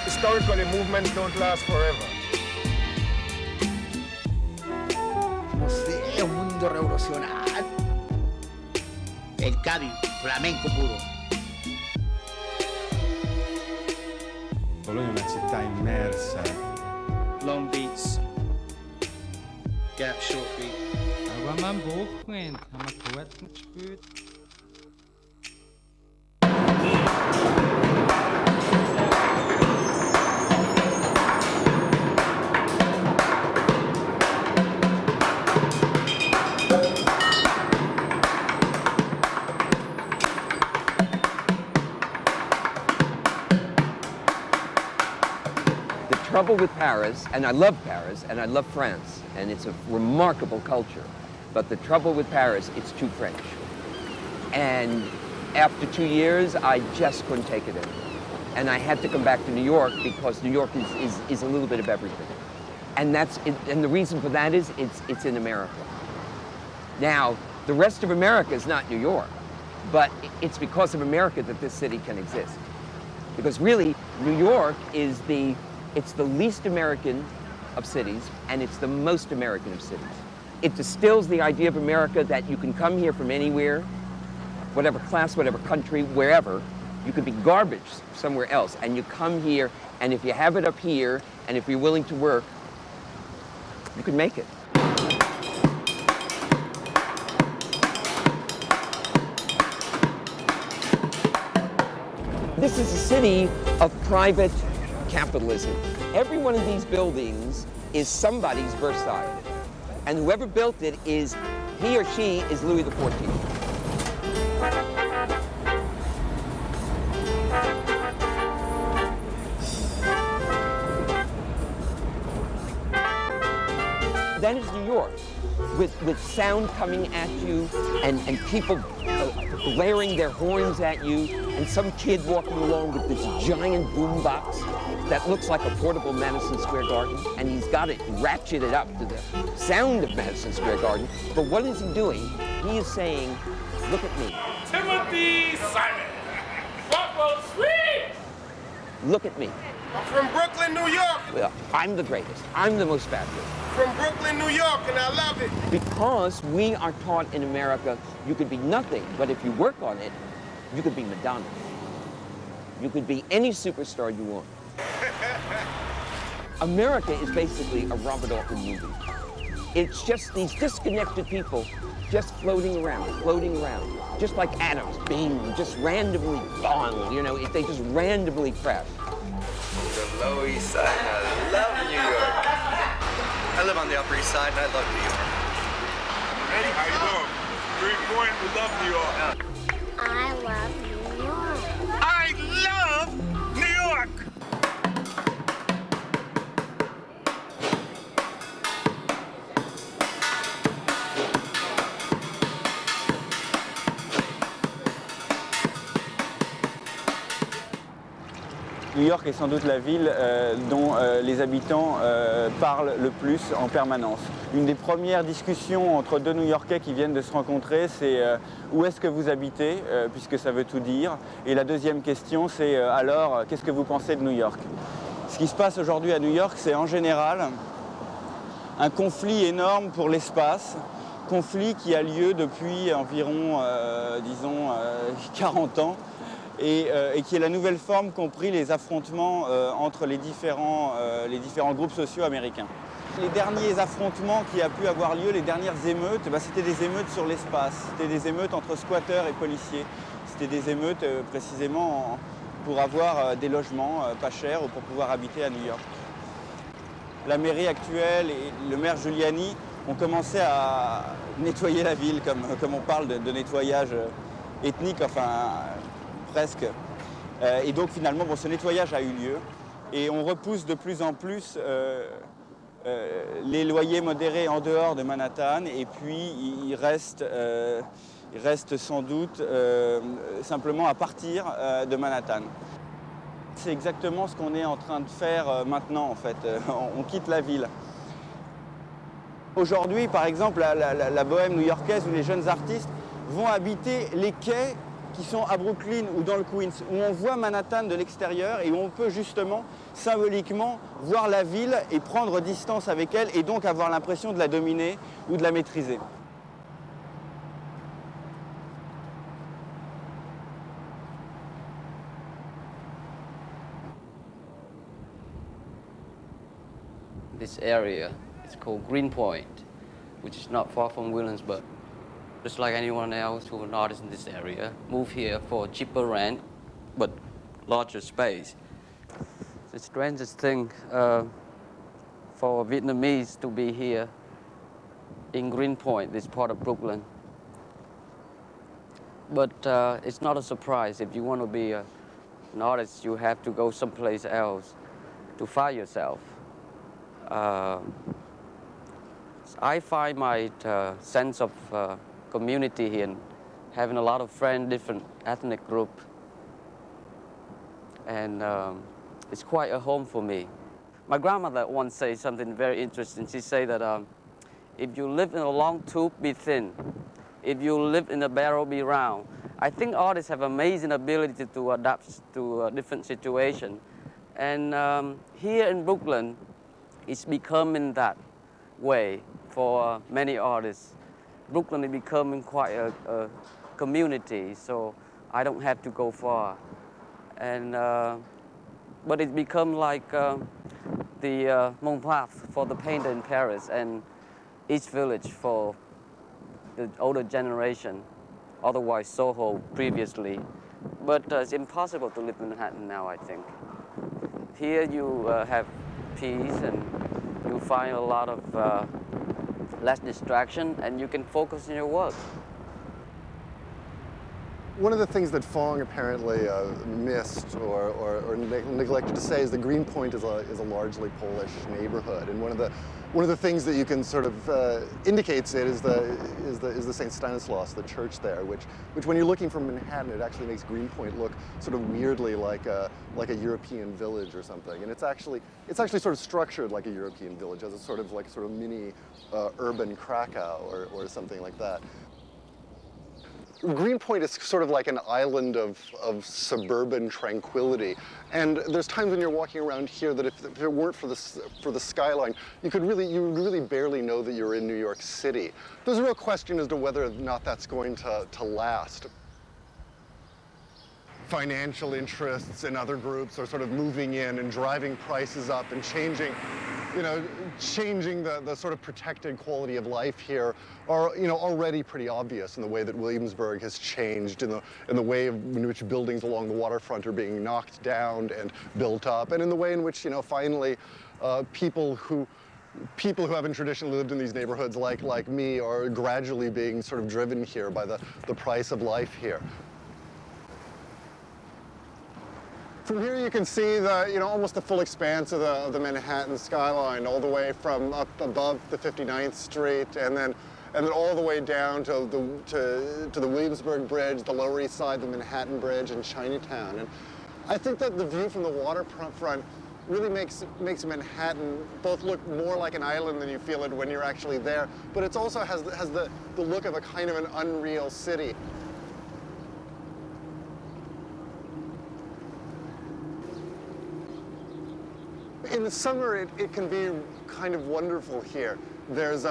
Historically, movements don't last forever. No sé, es un mundo revolucionario. El Cádiz, flamenco puro. Bologna è una città immersa. Long beats, gap, short beat. Aber man Bruchwind, haben wir Quarten gespielt. The trouble with Paris, and I love Paris, and I love France, and it's a remarkable culture, but the trouble with Paris, it's too French. And after 2 years, I just couldn't take it anymore. And I had to come back to New York because New York is a little bit of everything. And and the reason for that is it's in America. Now, the rest of America is not New York, but it's because of America that this city can exist. Because really, New York is it's the least American of cities, and it's the most American of cities. It distills the idea of America that you can come here from anywhere, whatever class, whatever country, wherever. You could be garbage somewhere else, and you come here, and if you have it up here, and if you're willing to work, you can make it. This is a city of private capitalism. Every one of these buildings is somebody's Versailles. And whoever built it he or she is Louis XIV. That is New York, with sound coming at you and people blaring their horns at you, and some kid walking along with this giant boombox that looks like a portable Madison Square Garden, and he's got it ratcheted up to the sound of Madison Square Garden. But what is he doing? He is saying, look at me. Timothy Simon. Buffalo Sweet! Look at me. I'm from Brooklyn, New York. Well, I'm the greatest. I'm the most fabulous. From Brooklyn, New York, and I love it. Because we are taught in America, you could be nothing, but if you work on it, you could be Madonna. You could be any superstar you want. America is basically a Robert Altman movie. It's just these disconnected people just floating around, just like atoms being just randomly gone, you know, they just randomly crash. The Lower East Side, I love New York. I live on the Upper East Side and I love New York. Eddie, how you doing? Greenpoint, we love New York. I love New York. I love New York! New York est sans doute la ville dont les habitants parlent le plus en permanence. Une des premières discussions entre deux New-Yorkais qui viennent de se rencontrer, c'est où est-ce que vous habitez, puisque ça veut tout dire. Et la deuxième question, c'est alors, qu'est-ce que vous pensez de New York? Ce qui se passe aujourd'hui à New York, c'est en général un conflit énorme pour l'espace, conflit qui a lieu depuis environ, disons, 40 ans. Et qui est la nouvelle forme qu'ont pris les affrontements entre les différents groupes sociaux américains. Les derniers affrontements qui a pu avoir lieu, les dernières émeutes, c'était des émeutes sur l'espace, c'était des émeutes entre squatteurs et policiers. C'était des émeutes précisément pour avoir des logements pas chers ou pour pouvoir habiter à New York. La mairie actuelle et le maire Giuliani ont commencé à nettoyer la ville, comme on parle de nettoyage ethnique, enfin presque. Et donc finalement, ce nettoyage a eu lieu et on repousse de plus en plus les loyers modérés en dehors de Manhattan, et puis il reste sans doute simplement à partir de Manhattan. C'est exactement ce qu'on est en train de faire maintenant en fait. On quitte la ville. Aujourd'hui, par exemple, la bohème new-yorkaise ou les jeunes artistes vont habiter les quais qui sont à Brooklyn ou dans le Queens, où on voit Manhattan de l'extérieur et où on peut justement symboliquement voir la ville et prendre distance avec elle et donc avoir l'impression de la dominer ou de la maîtriser. This area is called Greenpoint, which is not far from Williamsburg. Just like anyone else who are an artist in this area, move here for cheaper rent, but larger space. It's the strangest thing for Vietnamese to be here in Greenpoint, this part of Brooklyn. But it's not a surprise. If you want to be an artist, you have to go someplace else to find yourself. I find my sense of community here, and having a lot of friends, different ethnic group, and it's quite a home for me. My grandmother once said something very interesting. She said that if you live in a long tube, be thin. If you live in a barrel, be round. I think artists have amazing ability to adapt to different situations, and here in Brooklyn, it's becoming that way for many artists. Brooklyn is becoming quite a community, so I don't have to go far. And but it become like the Montmartre for the painter in Paris and East Village for the older generation, otherwise Soho previously. But it's impossible to live in Manhattan now, I think. Here you have peace and you find a lot of less distraction and you can focus on your work. One of the things that Phong apparently missed or neglected to say is that Greenpoint is a largely Polish neighborhood, and one of the things that you can sort of indicates it is the St. Stanislaus, the church there, which when you're looking from Manhattan, it actually makes Greenpoint look sort of weirdly like a European village or something, and it's actually sort of structured like a European village, as a sort of mini urban Krakow or something like that. Greenpoint is sort of like an island of suburban tranquility, and there's times when you're walking around here that if it weren't for the skyline, you would really barely know that you're in New York City. There's a real question as to whether or not that's going to last. Financial interests and other groups are sort of moving in and driving prices up and changing the sort of protected quality of life here are already pretty obvious in the way that Williamsburg has changed, in the way in which buildings along the waterfront are being knocked down and built up, and in the way in which finally people who haven't traditionally lived in these neighborhoods like me are gradually being sort of driven here by the price of life here. From here you can see almost the full expanse of the Manhattan skyline, all the way from up above the 59th Street, and then all the way down to the Williamsburg Bridge, the Lower East Side, the Manhattan Bridge, and Chinatown. And I think that the view from the waterfront really makes Manhattan both look more like an island than you feel it when you're actually there, but it also has the look of a kind of an unreal city. In the summer, it can be kind of wonderful here. There's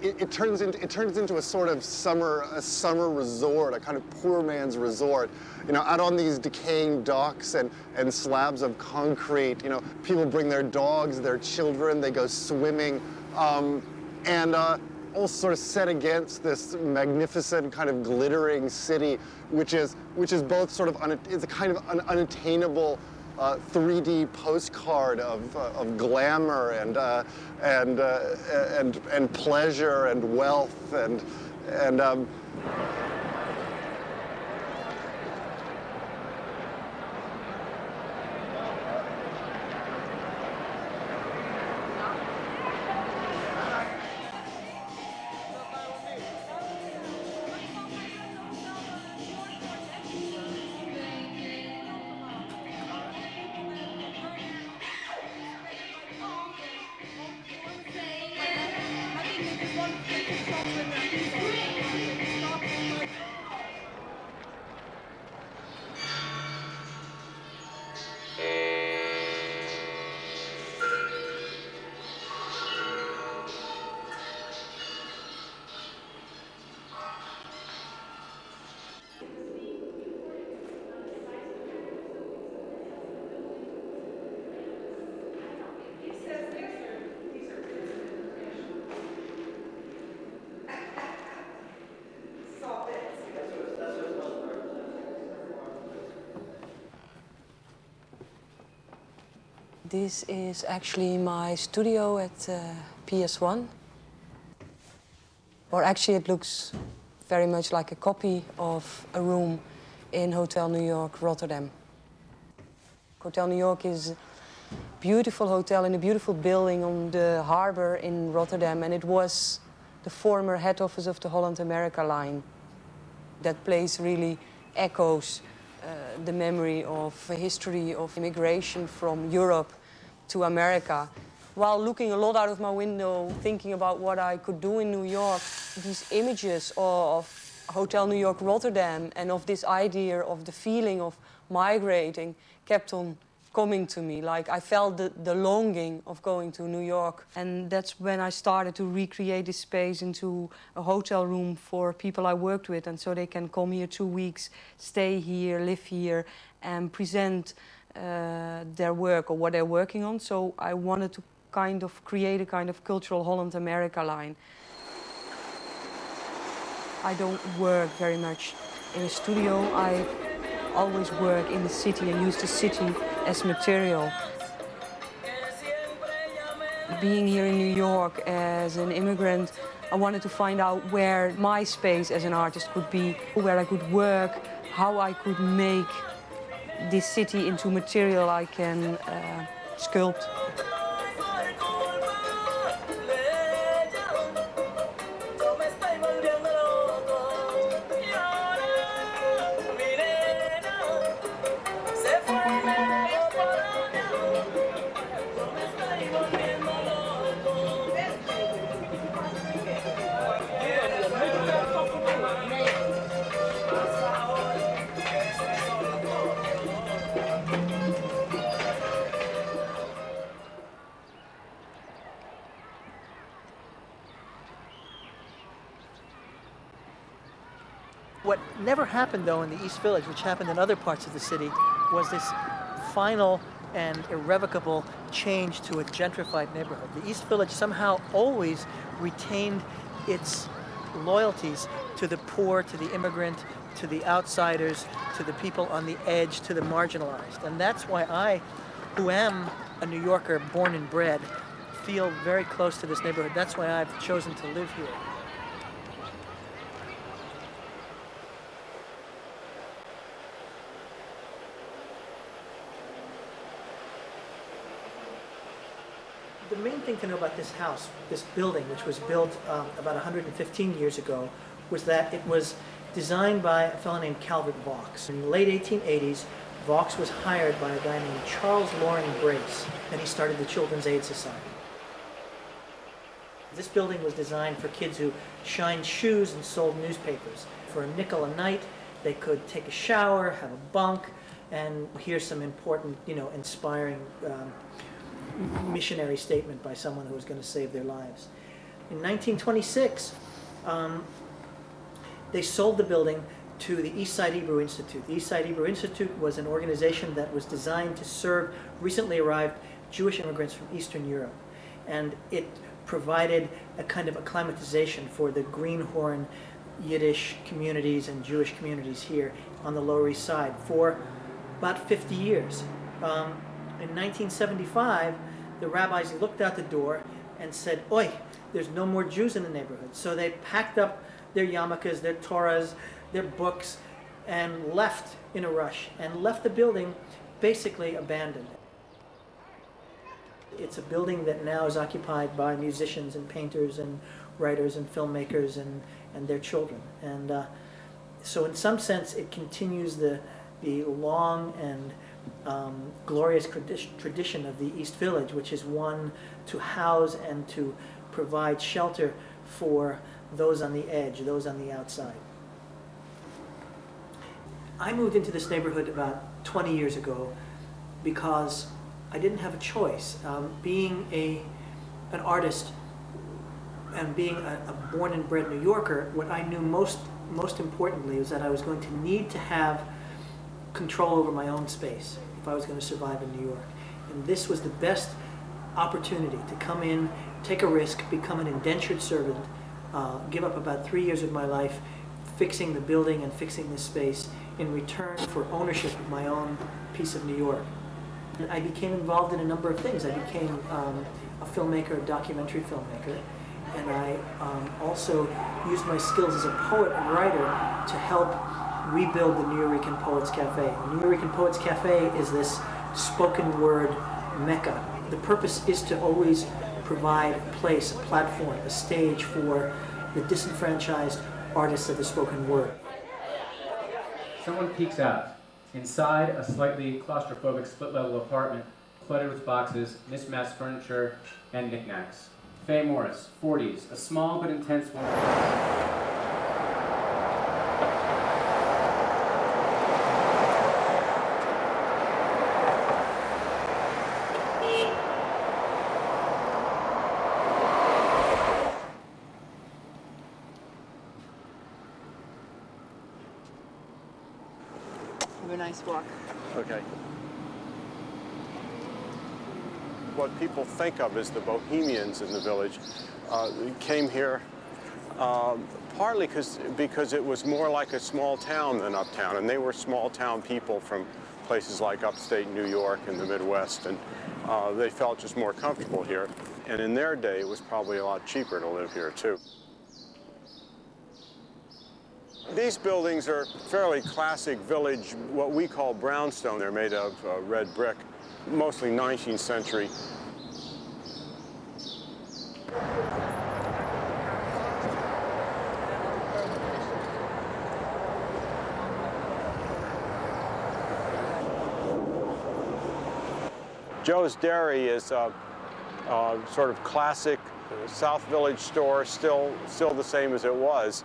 it turns into a sort of summer resort, a kind of poor man's resort. Out on these decaying docks and slabs of concrete. People bring their dogs, their children, they go swimming, and all sort of set against this magnificent kind of glittering city, which is both sort of it's a kind of an unattainable 3D postcard of glamour and pleasure and wealth and This is actually my studio at PS1. Or actually it looks very much like a copy of a room in Hotel New York, Rotterdam. Hotel New York is a beautiful hotel in a beautiful building on the harbor in Rotterdam, and it was the former head office of the Holland-America line. That place really echoes the memory of a history of immigration from Europe to America. While looking a lot out of my window, thinking about what I could do in New York, these images of Hotel New York, Rotterdam, and of this idea of the feeling of migrating kept on coming to me. Like I felt the longing of going to New York. And that's when I started to recreate this space into a hotel room for people I worked with. And so they can come here 2 weeks, stay here, live here, and present their work or what they're working on. So I wanted to kind of create a kind of cultural Holland-America line. I don't work very much in a studio. I always work in the city and use the city as material. Being here in New York as an immigrant, I wanted to find out where my space as an artist could be, where I could work, how I could make this city into material I can sculpt. What never happened, though, in the East Village, which happened in other parts of the city, was this final and irrevocable change to a gentrified neighborhood. The East Village somehow always retained its loyalties to the poor, to the immigrant, to the outsiders, to the people on the edge, to the marginalized. And that's why I, who am a New Yorker born and bred, feel very close to this neighborhood. That's why I've chosen to live here. The main thing to know about this house, this building, which was built about 115 years ago, was that it was designed by a fellow named Calvert Vaux. In the late 1880s, Vaux was hired by a guy named Charles Loring Brace, and he started the Children's Aid Society. This building was designed for kids who shined shoes and sold newspapers. For a nickel a night, they could take a shower, have a bunk, and hear some important, inspiring missionary statement by someone who was going to save their lives. In 1926, they sold the building to the East Side Hebrew Institute. The East Side Hebrew Institute was an organization that was designed to serve recently arrived Jewish immigrants from Eastern Europe. And it provided a kind of acclimatization for the Greenhorn Yiddish communities and Jewish communities here on the Lower East Side for about 50 years. In 1975, the rabbis looked out the door and said, "Oi, there's no more Jews in the neighborhood." So they packed up their yarmulkes, their Torahs, their books, and left in a rush, and left the building basically abandoned. It's a building that now is occupied by musicians and painters and writers and filmmakers and their children. And so in some sense, it continues the long and glorious tradition of the East Village, which is one to house and to provide shelter for those on the edge, those on the outside. I moved into this neighborhood about 20 years ago because I didn't have a choice. Being an artist and being a born and bred New Yorker, what I knew most importantly was that I was going to need to have control over my own space if I was going to survive in New York. And this was the best opportunity to come in, take a risk, become an indentured servant, give up about 3 years of my life fixing the building and fixing this space in return for ownership of my own piece of New York. I became involved in a number of things. I became a filmmaker, a documentary filmmaker, and I also used my skills as a poet and writer to help rebuild the Nuyorican Poets Cafe. The Nuyorican Poets Cafe is this spoken word mecca. The purpose is to always provide a place, a platform, a stage for the disenfranchised artists of the spoken word. Someone peeks out. Inside, a slightly claustrophobic split-level apartment, cluttered with boxes, mismatched furniture, and knickknacks. Faye Morris, 40s, a small but intense woman. Have a nice walk. Okay. What people think of as the bohemians in the village came here partly because it was more like a small town than uptown, and they were small town people from places like upstate New York and the Midwest, and they felt just more comfortable here. And in their day, it was probably a lot cheaper to live here too. These buildings are fairly classic village, what we call brownstone. They're made of red brick, mostly 19th century. Joe's Dairy is a sort of classic South Village store, still the same as it was.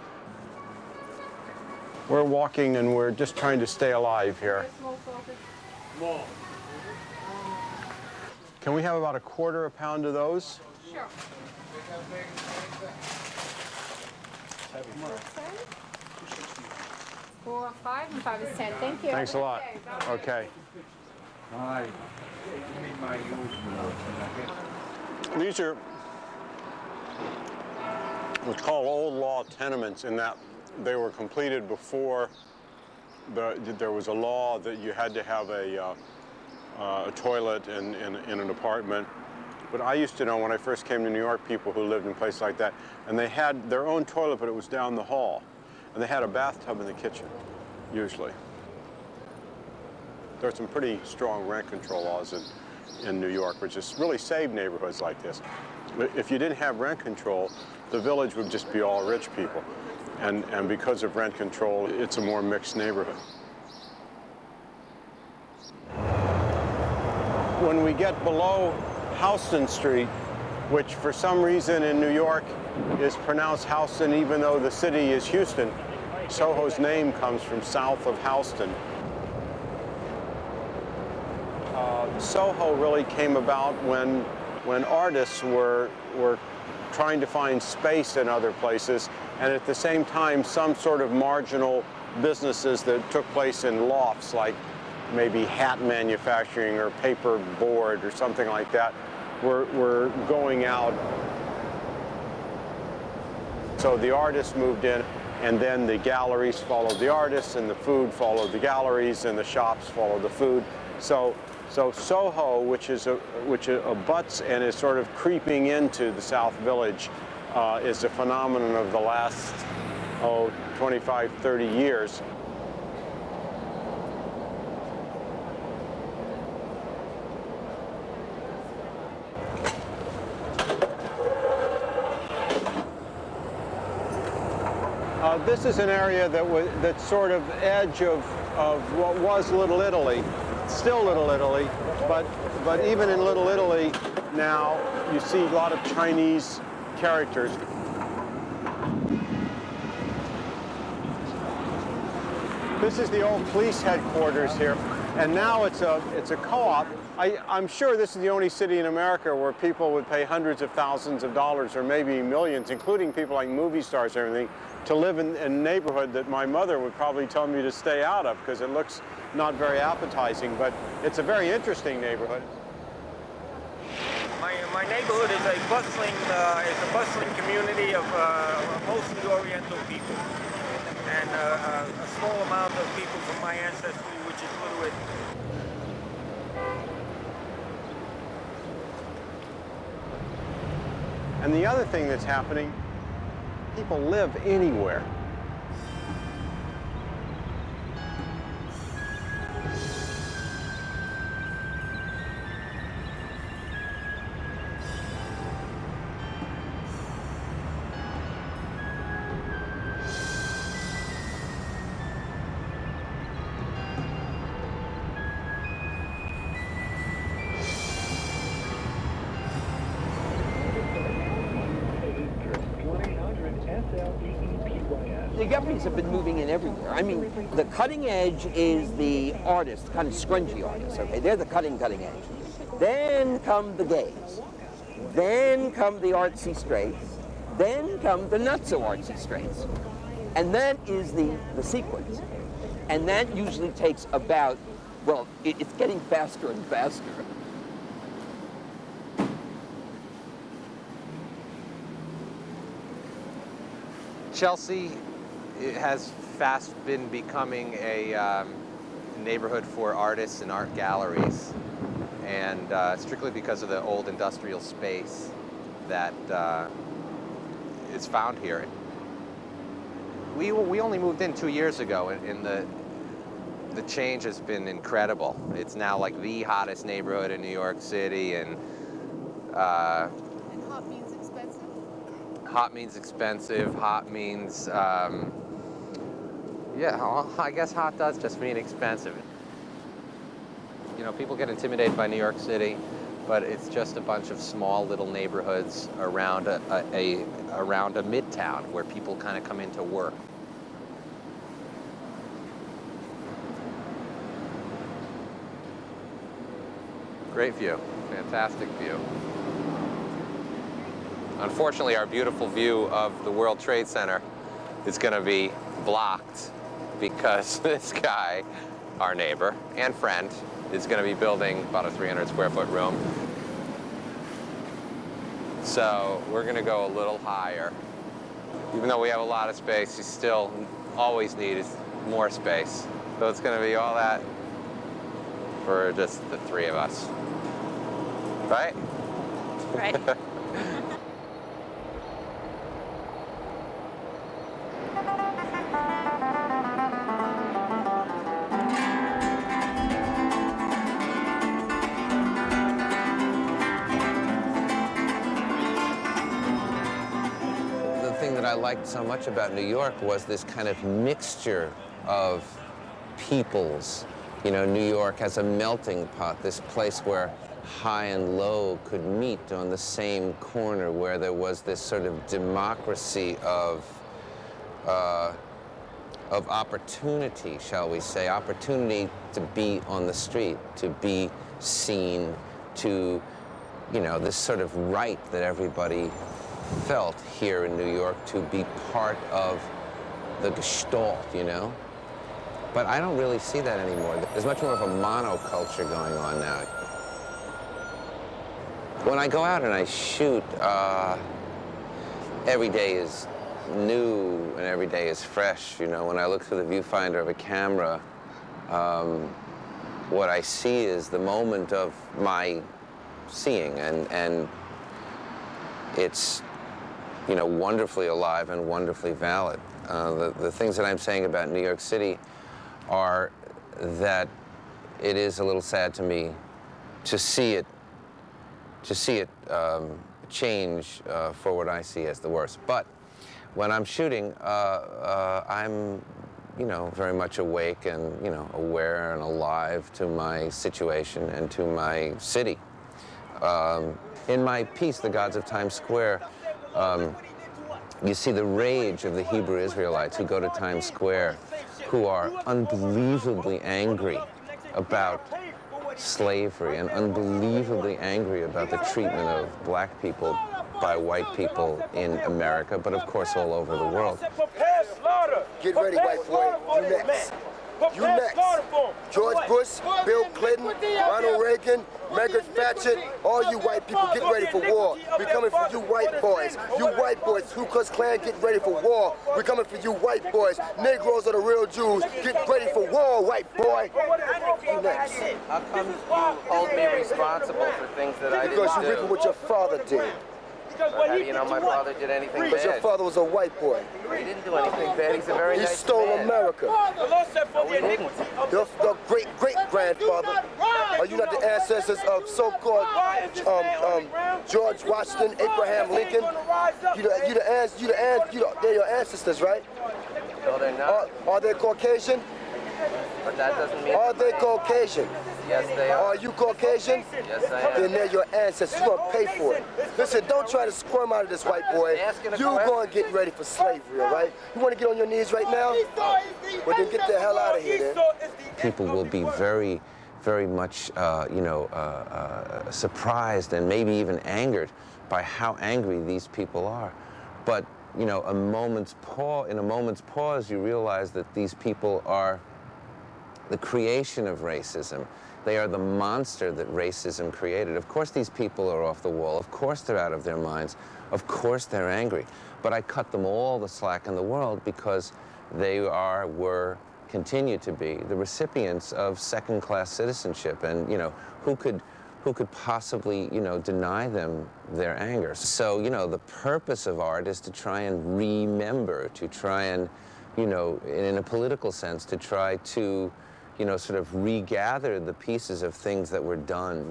We're walking and we're just trying to stay alive here. Can we have about a quarter a pound of those? Sure. 4, 5, and 5 is 10. Thank you. Thanks a lot. Okay. These are what's called old law tenements, in that they were completed before there was a law that you had to have a toilet in an apartment. But I used to know when I first came to New York people who lived in places like that, and they had their own toilet, but it was down the hall. And they had a bathtub in the kitchen, usually. There are some pretty strong rent control laws in New York, which has really saved neighborhoods like this. If you didn't have rent control, the village would just be all rich people. And because of rent control, it's a more mixed neighborhood. When we get below Houston Street, which for some reason in New York is pronounced Houston even though the city is Houston, Soho's name comes from south of Houston. Soho really came about when artists were trying to find space in other places, and at the same time some sort of marginal businesses that took place in lofts, like maybe hat manufacturing or paper board or something like that, were going out. So the artists moved in, and then the galleries followed the artists, and the food followed the galleries, and the shops followed the food. So Soho, which abuts and is sort of creeping into the South Village, is a phenomenon of the last, 25, 30 years. This is an area that's sort of edge of what was Little Italy. Still Little Italy, but even in Little Italy now, you see a lot of Chinese characters. This is the old police headquarters here, and now it's a co-op. I'm sure this is the only city in America where people would pay hundreds of thousands of dollars or maybe millions, including people like movie stars and everything, to live in a neighborhood that my mother would probably tell me to stay out of because it looks not very appetizing, but it's a very interesting neighborhood. My neighborhood is a bustling community of mostly Oriental people, and a small amount of people from my ancestry, which is Little Italy. And the other thing that's happening, people live anywhere. The yuppies have been moving in everywhere. I mean, the cutting edge is the artists, kind of scrungy artists, okay? They're the cutting edge. Then come the gays. Then come the artsy straights. Then come the not so artsy straights. And that is the sequence. And that usually takes about, well, it's getting faster and faster. Chelsea has fast been becoming a neighborhood for artists and art galleries, and strictly because of the old industrial space that is found here. We only moved in 2 years ago, and the change has been incredible. It's now like the hottest neighborhood in New York City, and hot means expensive? Hot means expensive. Hot means, yeah, well, I guess hot does just mean expensive. You know, people get intimidated by New York City, but it's just a bunch of small little neighborhoods around around a midtown where people kind of come into work. Great view, fantastic view. Unfortunately, our beautiful view of the World Trade Center is going to be blocked because this guy, our neighbor and friend, is going to be building about a 300 square foot room. So we're going to go a little higher. Even though we have a lot of space, you still always need more space. So it's going to be all that for just the three of us. Right? Right. I liked so much about New York was this kind of mixture of peoples. You know, New York has a melting pot, this place where high and low could meet on the same corner, where there was this sort of democracy of opportunity, shall we say, opportunity to be on the street, to be seen, to, you know, this sort of right that everybody felt here in New York to be part of the gestalt, you know? But I don't really see that anymore. There's much more of a monoculture going on now. When I go out and I shoot, every day is new and every day is fresh, you know? When I look through the viewfinder of a camera, what I see is the moment of my seeing, and it's, you know, wonderfully alive and wonderfully valid. The things that I'm saying about New York City are that it is a little sad to me to see it change for what I see as the worst. But when I'm shooting, I'm, you know, very much awake and, you know, aware and alive to my situation and to my city. In my piece, The Gods of Times Square, you see the rage of the Hebrew Israelites who go to Times Square, who are unbelievably angry about slavery and unbelievably angry about the treatment of black people by white people in America, but of course all over the world. Get ready, white boy. You next. You next. George Bush, Bill Clinton, Ronald Reagan, Margaret Thatcher, all you white people, get ready for war. We're coming for you white boys. You white boys, Ku Klux Klan, get ready for war. We're coming for you white boys. Negroes are the real Jews. Get ready for war, white boy. You next. How come you hold me responsible for things that I didn't do? Because you're reaping what your father did. How do you know my father did anything Because your bad? father was a white boy. He didn't do anything bad. He's a very He nice stole man. America. No, he didn't. Your great-great-grandfather, are you not the ancestors of so-called George Washington, Abraham Lincoln? They're your ancestors, right? No, they're not. Are they Caucasian? But that doesn't mean... Are they Caucasian? Yes, they are. Are you Caucasian? Yes, I am. Then they're your ancestors. You're going to pay for it. Listen, don't try to squirm out of this, white boy. You're going to get ready for slavery, all right? You want to get on your knees right now? Well, then get the hell out of here, then. People will be very, very much, surprised and maybe even angered by how angry these people are. But, you know, in a moment's pause, you realize that these people are the creation of racism. They are the monster that racism created. Of course these people are off the wall. Of course they're out of their minds. Of course they're angry. But I cut them all the slack in the world because they continue to be the recipients of second-class citizenship. And, you know, who could possibly, you know, deny them their anger? So, you know, the purpose of art is to try and remember, to try and, you know, in a political sense, to try to, you know, sort of regather the pieces of things that were done,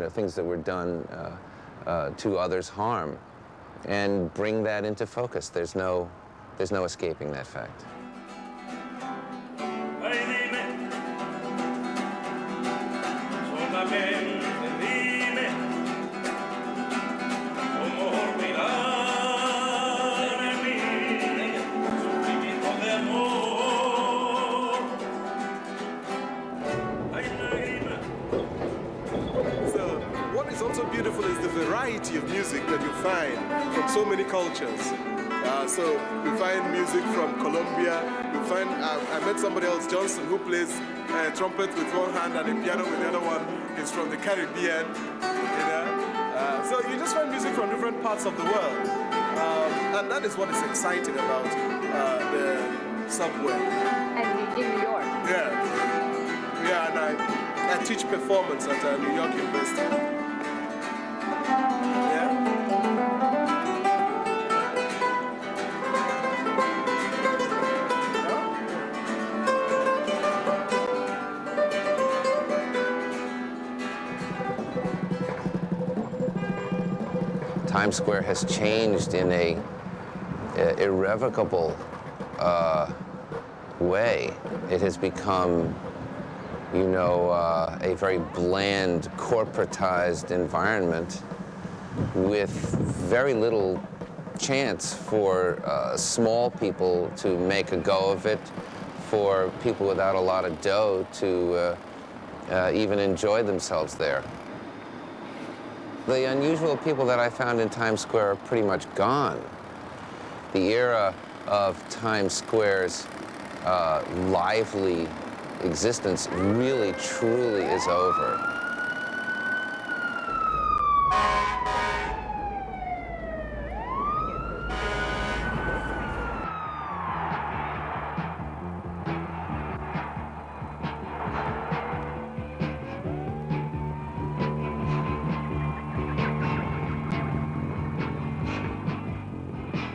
things that were done to others' harm, and bring that into focus. There's no escaping that fact. Beautiful is the variety of music that you find from so many cultures. So you find music from Colombia. You find I met somebody else, Johnson, who plays trumpet with one hand and a piano with the other one. He's from the Caribbean. You know? So you just find music from different parts of the world, and that is what is exciting about the subway. And in New York. Yeah, and I teach performance at New York University. Times Square has changed in a irrevocable way. It has become, you know, a very bland, corporatized environment with very little chance for small people to make a go of it, for people without a lot of dough to even enjoy themselves there. The unusual people that I found in Times Square are pretty much gone. The era of Times Square's lively existence really, truly is over.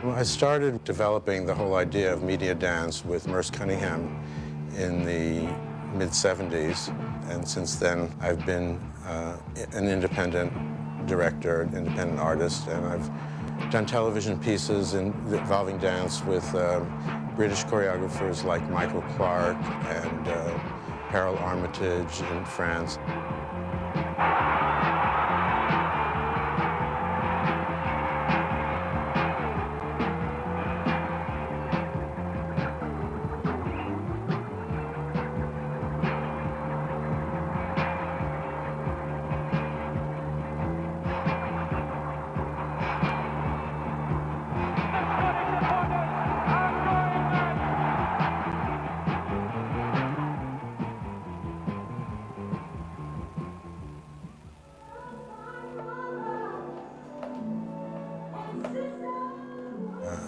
I started developing the whole idea of media dance with Merce Cunningham in the mid-'70s, and since then I've been an independent director, independent artist, and I've done television pieces involving dance with British choreographers like Michael Clark and Harold Armitage in France.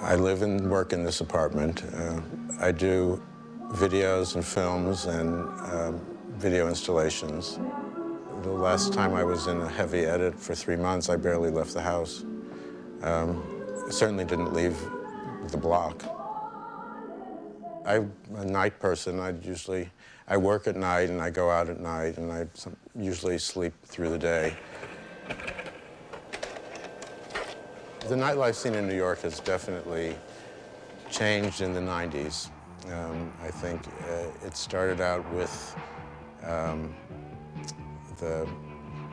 I live and work in this apartment. I do videos and films and video installations. The last time I was in a heavy edit for 3 months, I barely left the house. Certainly didn't leave the block. I'm a night person. I work at night and I go out at night and I usually sleep through the day. The nightlife scene in New York has definitely changed in the 90s. I think it started out with the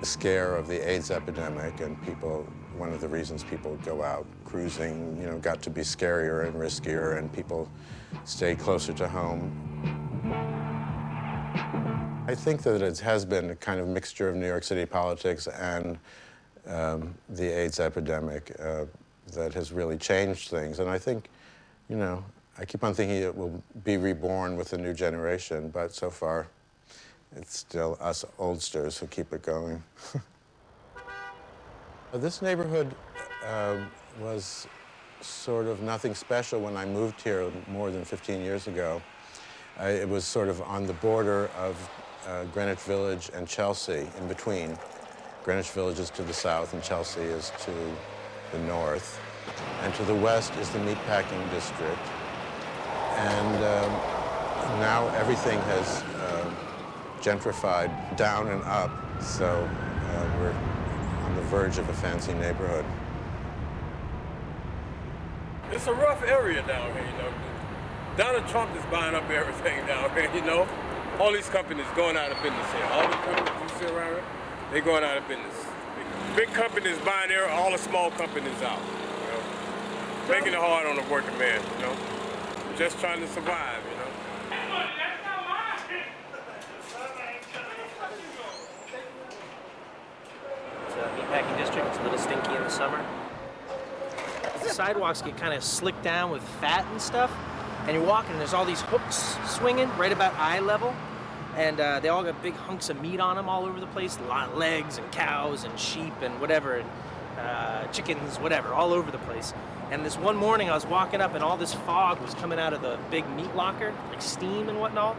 scare of the AIDS epidemic, and one of the reasons people go out cruising, got to be scarier and riskier, and people stayed closer to home. I think that it has been a kind of mixture of New York City politics and the AIDS epidemic that has really changed things. And I think, I keep on thinking it will be reborn with a new generation, but so far, it's still us oldsters who keep it going. This neighborhood was sort of nothing special when I moved here more than 15 years ago. It was sort of on the border of Greenwich Village and Chelsea, in between. Greenwich Village is to the south and Chelsea is to the north. And to the west is the Meatpacking District. And now everything has gentrified down and up, so we're on the verge of a fancy neighborhood. It's a rough area down here, Donald Trump is buying up everything down here, All these companies going out of business here. All the companies you see around here, they're going out of business. Big companies buying all the small companies out, Making it hard on the working man, Just trying to survive, Meatpacking District. It's a little stinky in the summer. The sidewalks get kind of slicked down with fat and stuff, and you're walking and there's all these hooks swinging right about eye level, and they all got big hunks of meat on them all over the place, a lot of legs and cows and sheep and whatever, and chickens, whatever, all over the place. And this one morning I was walking up and all this fog was coming out of the big meat locker, like steam and whatnot.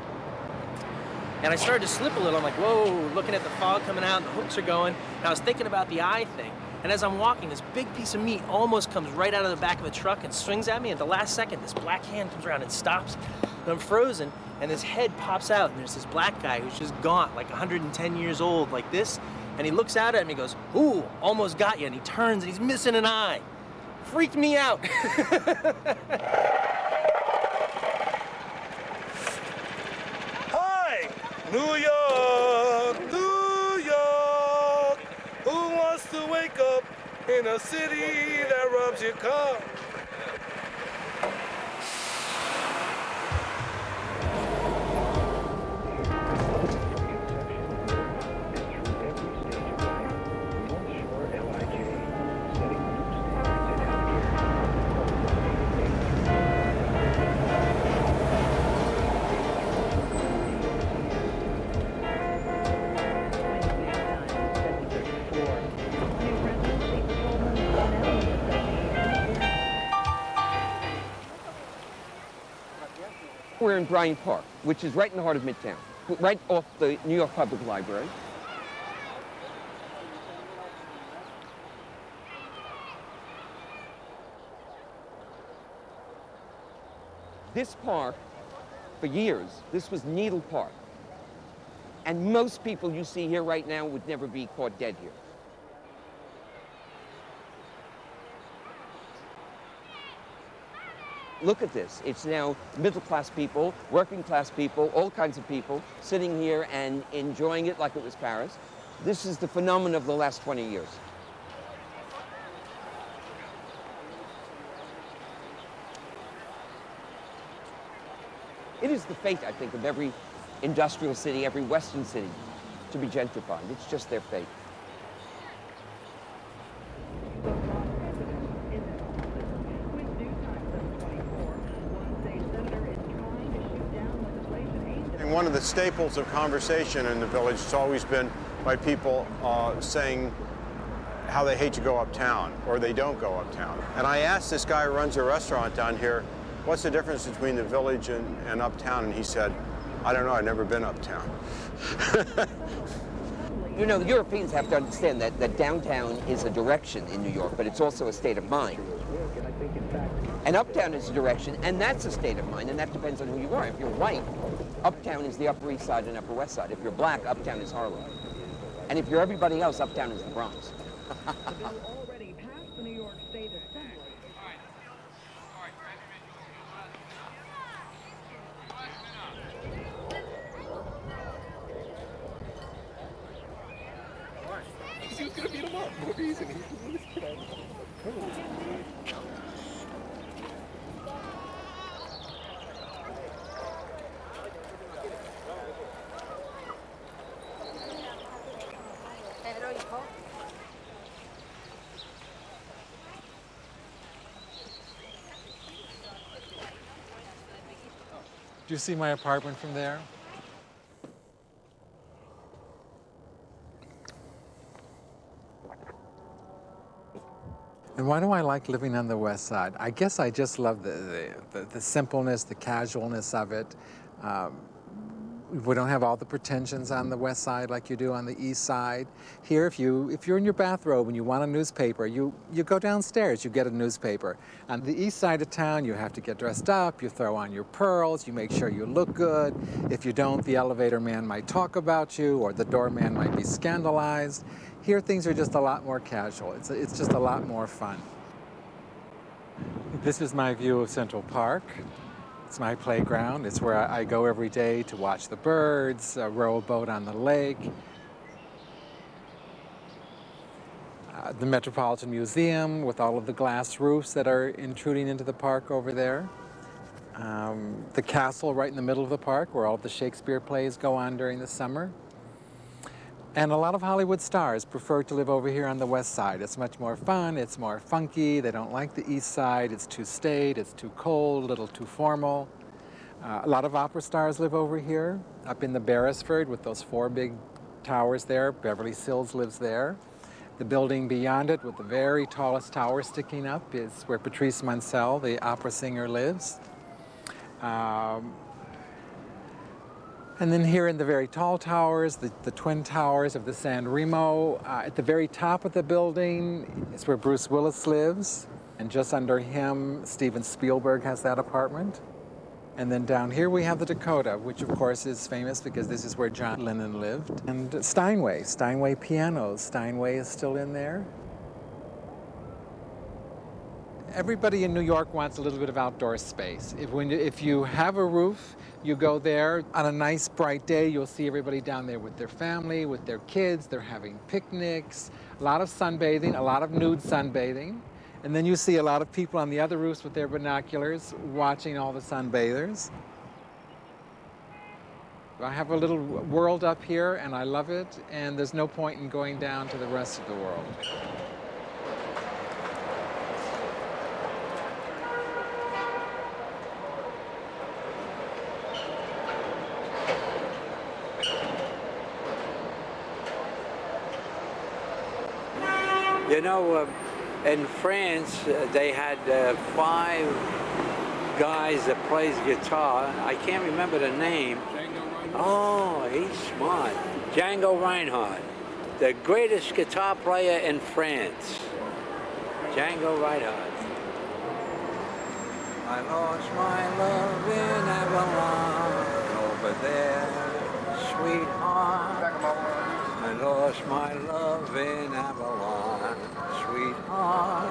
And I started to slip a little. I'm like, whoa, looking at the fog coming out and the hooks are going. And I was thinking about the eye thing. And as I'm walking, this big piece of meat almost comes right out of the back of the truck and swings at me. At the last second, this black hand comes around and stops. And I'm frozen, and this head pops out, and there's this black guy who's just gaunt, like 110 years old, like this. And he looks out at me and goes, ooh, almost got you. And he turns, and he's missing an eye. Freaked me out. New York, New York, who wants to wake up in a city that rubs your car? We're in Bryant Park, which is right in the heart of Midtown, right off the New York Public Library. This park, for years, this was Needle Park. And most people you see here right now would never be caught dead here. Look at this. It's now middle-class people, working-class people, all kinds of people sitting here and enjoying it like it was Paris. This is the phenomenon of the last 20 years. It is the fate, I think, of every industrial city, every Western city, to be gentrified. It's just their fate. One of the staples of conversation in the village has always been by people saying how they hate to go uptown or they don't go uptown. And I asked this guy who runs a restaurant down here, what's the difference between the village and uptown? And he said, I don't know, I've never been uptown. You know, Europeans have to understand that downtown is a direction in New York, but it's also a state of mind. And uptown is a direction, and that's a state of mind, and that depends on who you are. If you're white, uptown is the Upper East Side and Upper West Side. If you're black, uptown is Harlem. And if you're everybody else, uptown is the Bronx. He's gonna beat him up. No reason. Do you see my apartment from there? And why do I like living on the West Side? I guess I just love the simpleness, the casualness of it. We don't have all the pretensions on the West Side like you do on the East Side. Here, if you're in your bathrobe and you want a newspaper, you go downstairs, you get a newspaper. On the East Side of town, you have to get dressed up, you throw on your pearls, you make sure you look good. If you don't, the elevator man might talk about you, or the doorman might be scandalized. Here, things are just a lot more casual. It's just a lot more fun. This is my view of Central Park. It's my playground. It's where I go every day to watch the birds, row a boat on the lake. The Metropolitan Museum with all of the glass roofs that are intruding into the park over there. The castle right in the middle of the park where all of the Shakespeare plays go on during the summer. And a lot of Hollywood stars prefer to live over here on the West Side. It's much more fun, it's more funky. They don't like the East Side. It's too staid, it's too cold, a little too formal. A lot of opera stars live over here, up in the Beresford with those 4 big towers there. Beverly Sills lives there. The building beyond it with the very tallest tower sticking up is where Patrice Munsell, the opera singer, lives. And then here in the very tall towers, the twin towers of the San Remo, at the very top of the building is where Bruce Willis lives. And just under him, Steven Spielberg has that apartment. And then down here we have the Dakota, which of course is famous because this is where John Lennon lived. And Steinway pianos. Steinway is still in there. Everybody in New York wants a little bit of outdoor space. If you have a roof, you go there. On a nice bright day, you'll see everybody down there with their family, with their kids. They're having picnics, a lot of sunbathing, a lot of nude sunbathing. And then you see a lot of people on the other roofs with their binoculars watching all the sunbathers. I have a little world up here, and I love it, and there's no point in going down to the rest of the world. You know, in France, they had 5 guys that plays guitar. I can't remember the name. Oh, he's smart. Django Reinhardt, the greatest guitar player in France. Django Reinhardt. I lost my love in Avalon, over there, sweetheart. I lost my love in Avalon, sweetheart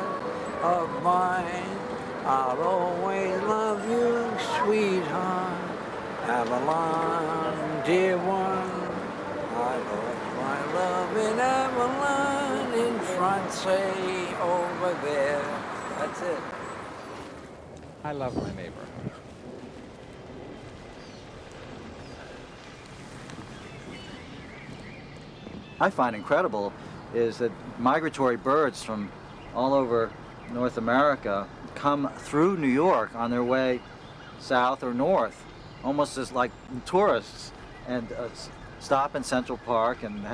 of mine. I'll always love you, sweetheart. Avalon, dear one. I lost my love in Avalon, in France, over there. That's it. I love my neighbor. I find incredible is that migratory birds from all over North America come through New York on their way south or north, almost as like tourists, and stop in Central Park and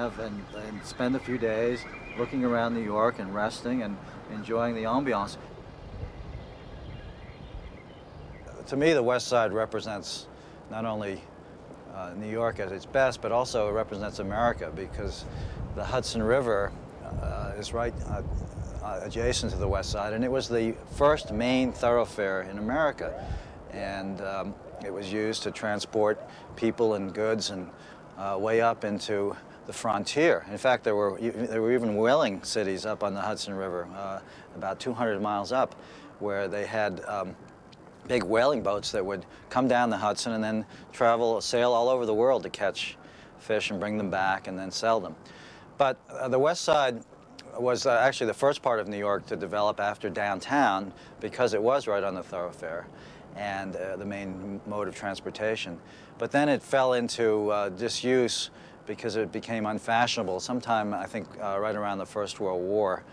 spend a few days looking around New York and resting and enjoying the ambiance. To me, the West Side represents not only New York at its best, but also it represents America because the Hudson River is right adjacent to the West Side, and it was the first main thoroughfare in America. And it was used to transport people and goods and way up into the frontier. In fact, there were even whaling cities up on the Hudson River, about 200 miles up, where they had big whaling boats that would come down the Hudson and then sail all over the world to catch fish and bring them back and then sell them. But the West Side was actually the first part of New York to develop after downtown because it was right on the thoroughfare and the main mode of transportation. But then it fell into disuse because it became unfashionable sometime, I think, right around the First World War.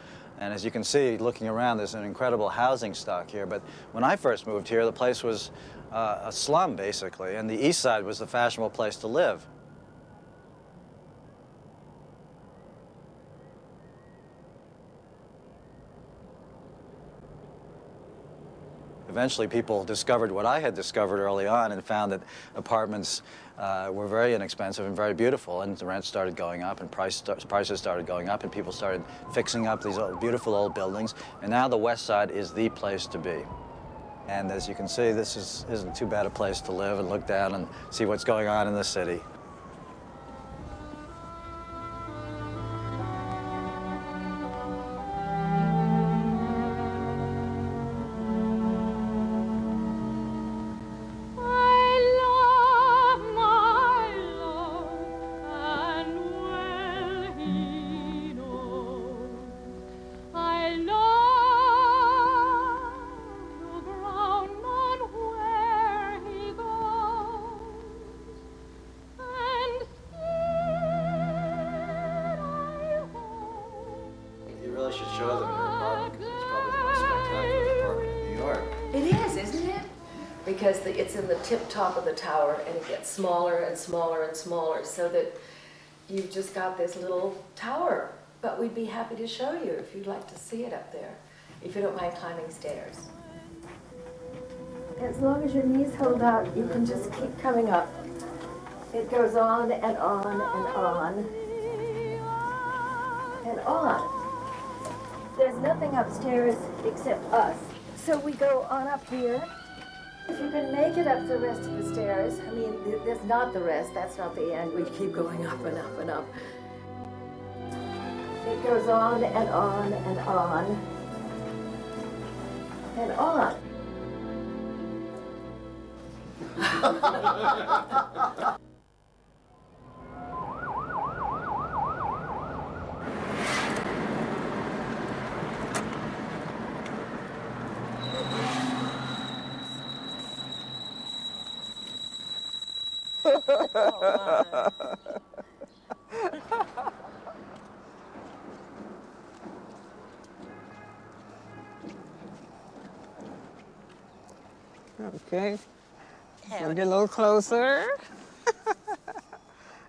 And as you can see, looking around, there's an incredible housing stock here. But when I first moved here, the place was a slum, basically, and the East Side was the fashionable place to live. Eventually, people discovered what I had discovered early on and found that apartments were very inexpensive and very beautiful, and the rent started going up and prices started going up, and people started fixing up these beautiful old buildings, and now the West Side is the place to be. And as you can see, this isn't too bad a place to live and look down and see what's going on in the city. Because it's in the tip top of the tower and it gets smaller and smaller and smaller so that you've just got this little tower. But we'd be happy to show you if you'd like to see it up there, if you don't mind climbing stairs. As long as your knees hold out, you can just keep coming up. It goes on and on and on and on. There's nothing upstairs except us. So we go on up here. If you can make it up the rest of the stairs, I mean, there's not the rest, that's not the end. We keep going up and up and up. It goes on and on and on and on. Okay, we'll get a little closer.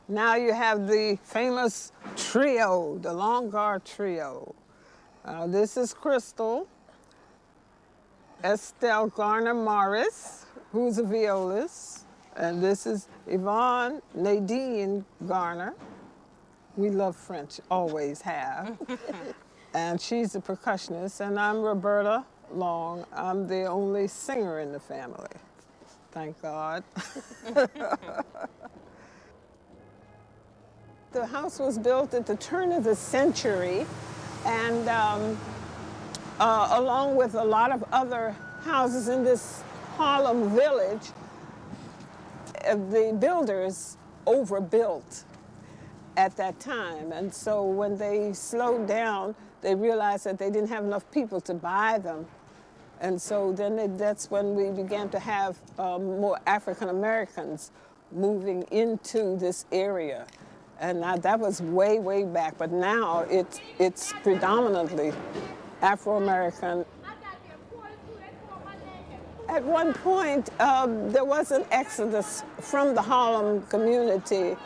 Now you have the famous trio, the Long Guard trio. This is Crystal, Estelle Garner Morris, who's a violist, and this is Yvonne Nadine Garner. We love French, always have. And she's a percussionist, and I'm Roberta Long. I'm the only singer in the family. Thank God. The house was built at the turn of the century, and along with a lot of other houses in this Harlem village, the builders overbuilt at that time. And so when they slowed down, they realized that they didn't have enough people to buy them. And so then that's when we began to have more African Americans moving into this area. And that was way, way back, but now it's predominantly Afro-American. At one point, there was an exodus from the Harlem community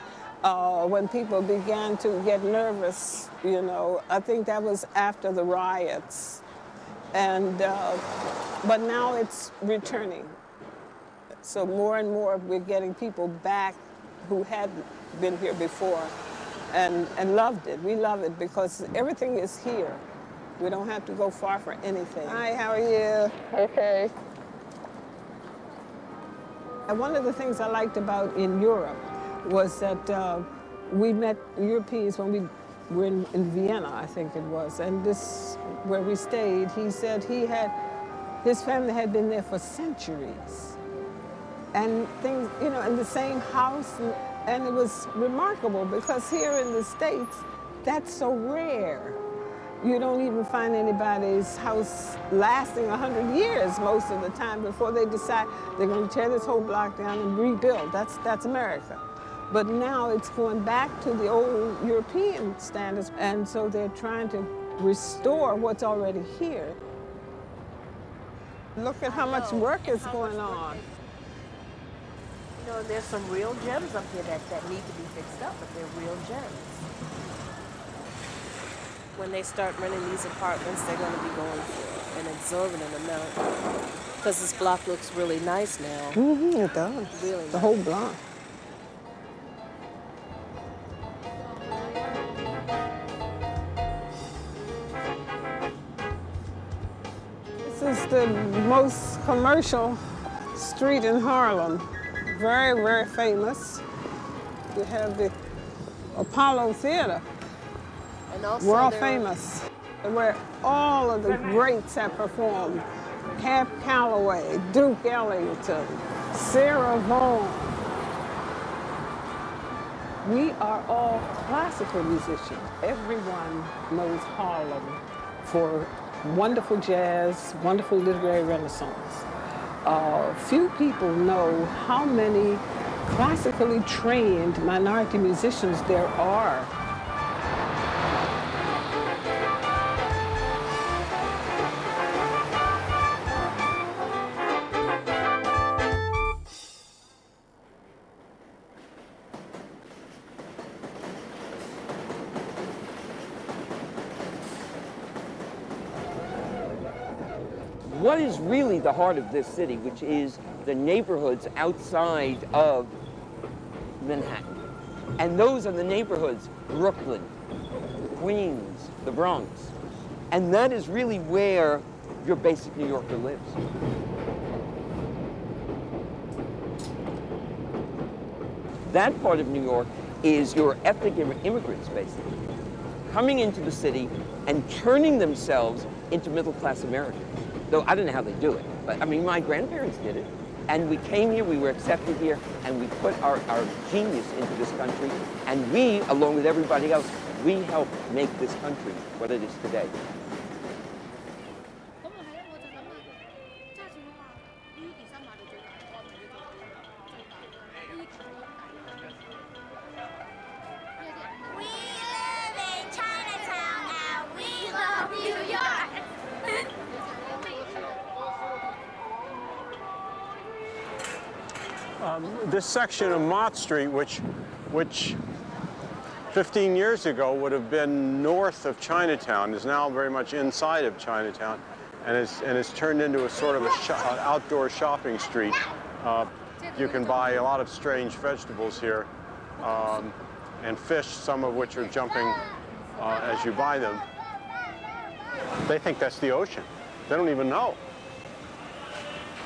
when people began to get nervous, you know. I think that was after the riots. And, but now it's returning. So more and more we're getting people back who had been here before and loved it. We love it because everything is here. We don't have to go far for anything. Hi, how are you? Okay. And one of the things I liked about in Europe was that we met Europeans when we were in Vienna, I think it was, and this, where we stayed, he said his family had been there for centuries. And things, you know, in the same house, and it was remarkable because here in the States, that's so rare. You don't even find anybody's house lasting 100 years most of the time before they decide they're going to tear this whole block down and rebuild. That's America. But now it's going back to the old European standards, and so they're trying to restore what's already here. Look at how much work is going on. You know, there's some real gems up here that need to be fixed up, but they're real gems. When they start renting these apartments, they're going to be going for an exorbitant amount because this block looks really nice now. Mm-hmm, it does. Really the nice. whole block. This is the most commercial street in Harlem. Very, very famous. You have the Apollo Theater. And also World famous, where all of the greats have performed. Cab Calloway, Duke Ellington, Sarah Vaughan. We are all classical musicians. Everyone knows Harlem for wonderful jazz, wonderful literary renaissance. Few people know how many classically trained minority musicians there are. What is really the heart of this city, which is the neighborhoods outside of Manhattan. And those are the neighborhoods, Brooklyn, Queens, the Bronx. And that is really where your basic New Yorker lives. That part of New York is your ethnic immigrants, basically, coming into the city and turning themselves into middle-class Americans. Though I don't know how they do it, but I mean, my grandparents did it. And we came here, we were accepted here, and we put our genius into this country, and we, along with everybody else, we helped make this country what it is today. This section of Mott Street, which 15 years ago would have been north of Chinatown, is now very much inside of Chinatown, and is turned into a sort of an outdoor shopping street. You can buy a lot of strange vegetables here, and fish, some of which are jumping as you buy them. They think that's the ocean. They don't even know.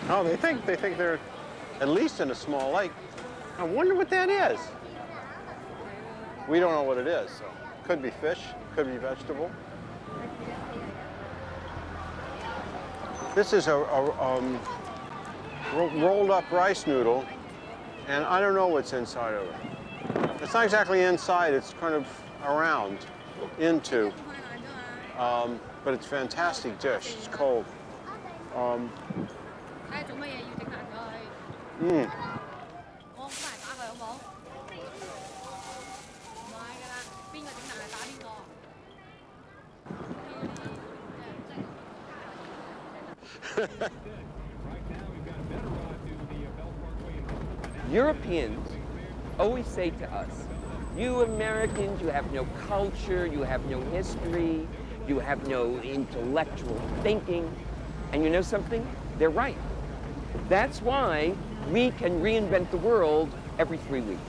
No, they think they're at least in a small lake. I wonder what that is. We don't know what it is, so could be fish, could be vegetable. This is a rolled up rice noodle, and I don't know what's inside of it. It's not exactly inside, it's kind of around, into, but it's a fantastic dish. It's cold. Europeans always say to us, you Americans, you have no culture, you have no history, you have no intellectual thinking. And you know something? They're right. That's why we can reinvent the world every 3 weeks.